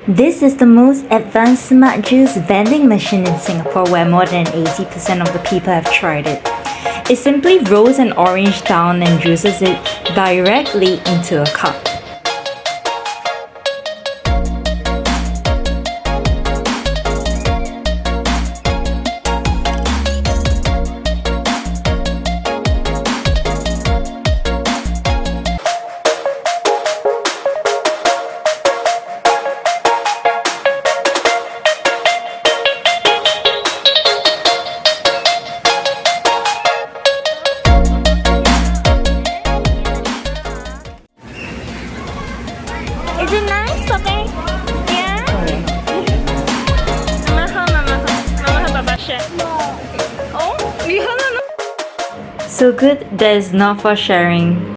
This is the most advanced smart juice vending machine in Singapore where more than 80% of the people have tried it. It simply rolls an orange down and juices it directly into a cup. Is it nice, Papa? Yeah? Mama help Papa share. Oh, you no. So good that it's not for sharing.